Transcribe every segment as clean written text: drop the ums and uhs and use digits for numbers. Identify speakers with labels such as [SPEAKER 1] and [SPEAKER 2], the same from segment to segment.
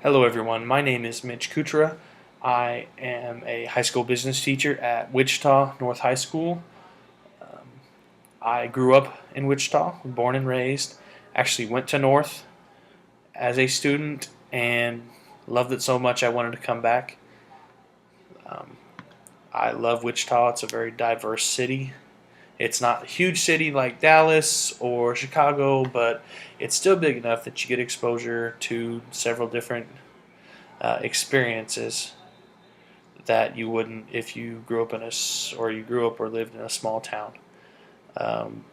[SPEAKER 1] Hello, everyone. My name is Mitch Kutra. I am a high school business teacher at Wichita North High School. Um, I grew up in Wichita, born and raised. Actually, went to North as a student and loved it so much I wanted to come back. Um, I love Wichita. It's a very diverse city. It's not a huge city like Dallas or Chicago, but it's still big enough that you get exposure to several different experiences that you wouldn't if you grew up or you grew up or lived in a small town. Um,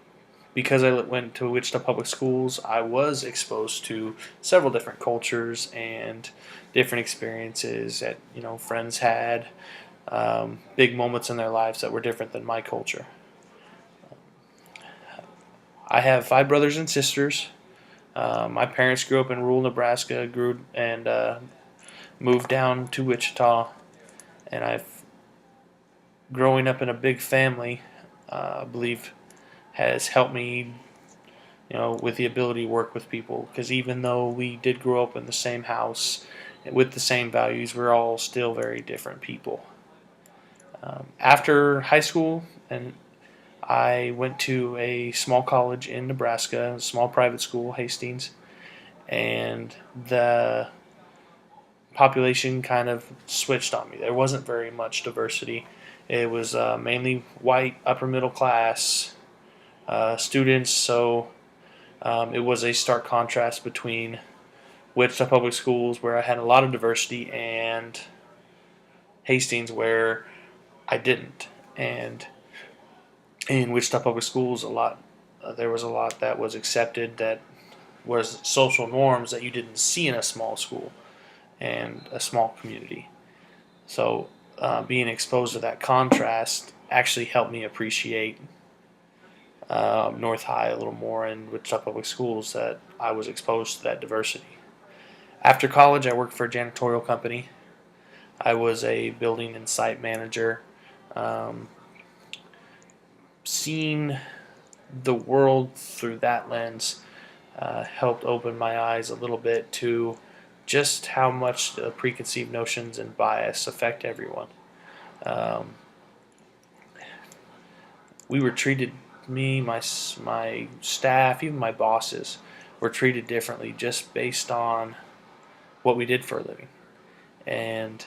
[SPEAKER 1] because I went to Wichita Public Schools, I was exposed to several different cultures and different experiences that friends had, big moments in their lives that were different than my culture. I have five brothers and sisters. My parents grew up in rural Nebraska, grew and moved down to Wichita, and I've growing up in a big family, I believe, has helped me, with the ability to work with people. Because even though we did grow up in the same house with the same values, we're all still very different people. After high school, and I went to a small college in Nebraska, a small private school, Hastings, and the population kind of switched on me. There wasn't very much diversity. It was mainly white, upper middle class students, so it was a stark contrast between Wichita Public Schools, where I had a lot of diversity, and Hastings, where I didn't. And in Wichita Public Schools, there was a lot that was accepted that was social norms that you didn't see in a small school and a small community. So being exposed to that contrast actually helped me appreciate North High a little more in Wichita Public Schools, that I was exposed to that diversity. After college, I worked for a janitorial company. I was a building and site manager. Um, Seeing the world through that lens helped open my eyes a little bit to just how much the preconceived notions and bias affect everyone. Um, we were treated, my staff, even my bosses, were treated differently just based on what we did for a living. And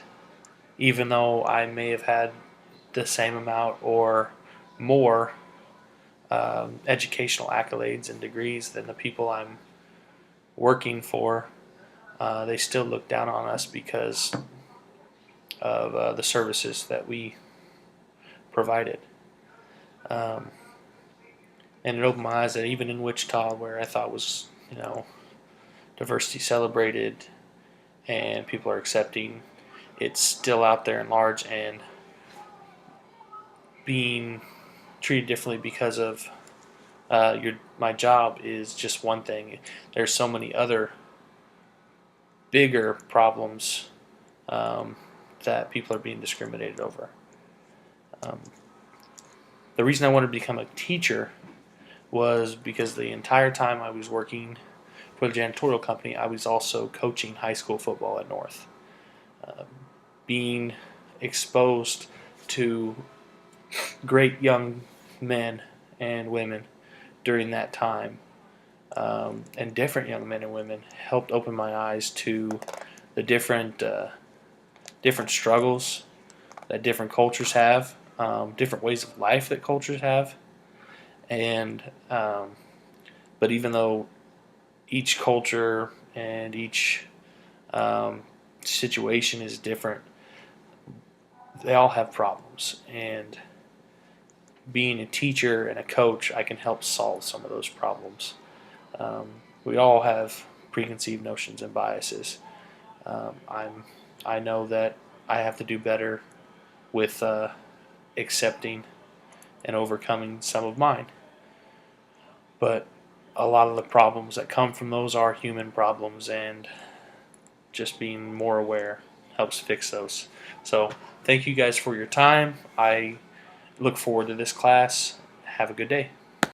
[SPEAKER 1] even though I may have had the same amount or more educational accolades and degrees than the people I'm working for, they still look down on us because of the services that we provided. Um, and it opened my eyes that even in Wichita, where I thought was, diversity celebrated and people are accepting, it's still out there in large and being treated differently because of my job is just one thing. There's so many other bigger problems um, that people are being discriminated over. Um, the reason I wanted to become a teacher was because the entire time I was working for the janitorial company, I was also coaching high school football at North. Um, Being exposed to great young men and women during that time, and different young men and women, helped open my eyes to the different struggles that different cultures have, different ways of life that cultures have, and but even though each culture and each situation is different, they all have problems. And being a teacher and a coach, I can help solve some of those problems. Um, we all have preconceived notions and biases. Um, I'm I know that I have to do better with accepting and overcoming some of mine. But a lot of the problems that come from those are human problems, and just being more aware helps fix those. So thank you guys for your time. I look forward to this class. Have a good day.